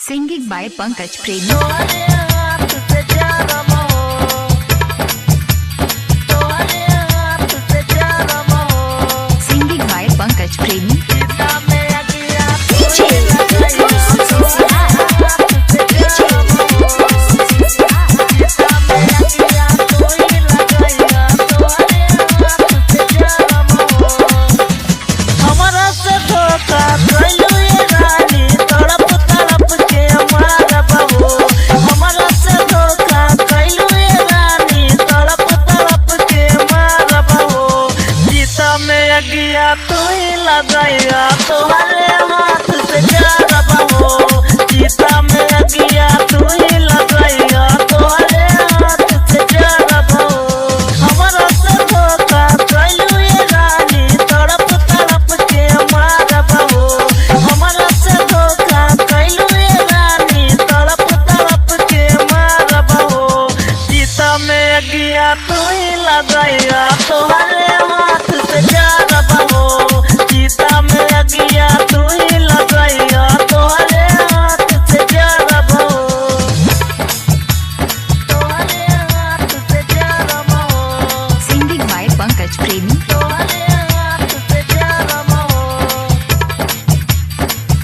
Singing by Pankaj Premi. Singing by Pankaj Premi. तू ही लगाया तुम्हारे हाथ से जारब हो सीता में अगिया तू ही लगाया तुम्हारे हाथ से जारब हो हमारा से धोखा कैलू ये रानी तड़प तड़प के मारब हो हमारा से धोखा कैलू ये रानी तड़प तड़प के मारब हो सीता में अगिया तू ही लगाया तुम्हारे हाथ से जारब हो सीता में अगिया तू ही लगाया तुम्हारे हाथ से जारब हो तुम्हारे हाथ से जारब हो Singing by Pankaj Premi. तुम्हारे हाथ से जारब हो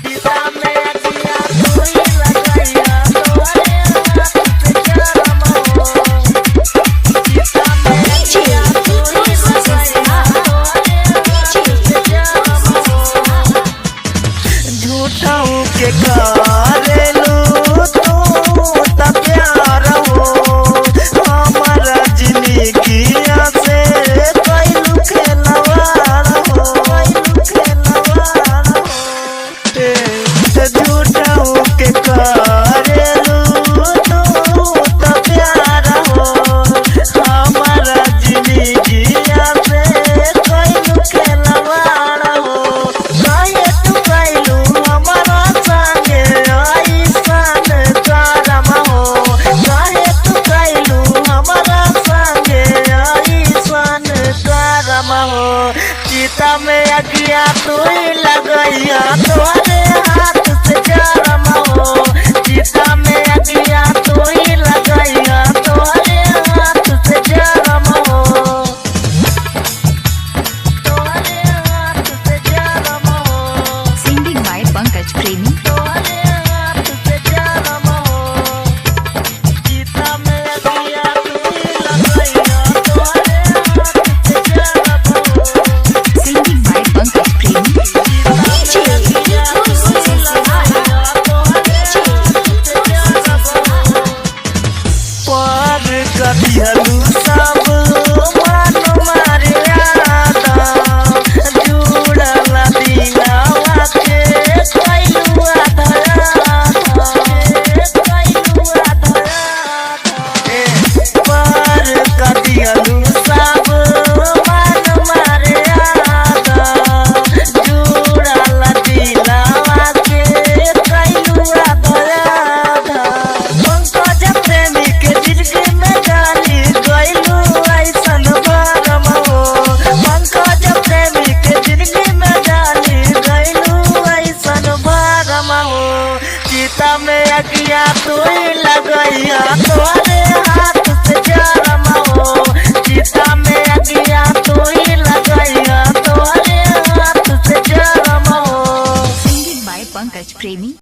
सीता में अगिया तू ही लगाया तुम्हारे हाथ से जारब हो सीता में अगिया तू ही लगाया तुम्हारे हाथ से जारब हो झूठाऊ के करेलू तू त प्यार हो हमारा जिंदगिया से कैलू खेलवाड़ हो झूठाऊ के करेलू तू त प्यार हो हमारा जिंदगिया से कैलू खेलवाड़ हो काहे तू कैलू हमारा संगे ऐसन करम हो काहे तू कैलू हमारा संगे ऐसन करम हो सीता में अगिया तू ही लगैया तुम्हारे हाथ से जारम हो सीता में अगिया तू ही लगैया तुम्हारे हाथ से जारम हो तुम्हारे हाथ से जारम हो Singing by Pankaj Premi. तुम्हारे हाथ से जारब हो सीता में अगिया तू ही लगाया तुम्हारे हाथ से जारब हो Singing by Pankaj Premi. Sita में अगिया तू ही लगाया तुम्हारे हाथ से जारब हो पर कदिहलू सब मन मारियादा जुड़ल दिलवा के कैलू आधा पर कदिहलू सब मन मारियादा जुड़ल दिलवा के कैलू आधा पंकज प्रेमी के जिंदगी में डाली गइलू ऐसन भरम हो पंकज प्रेमी के जिंदगी में डाली गइलू ऐसन भरम हो सीता में अगिया तू ही लगैया तुम्हारे हाथ से जारम हो सीता में अगिया तू ही लगैया तुम्हारे हाथ से जारम हो Singing by Pankaj Premi.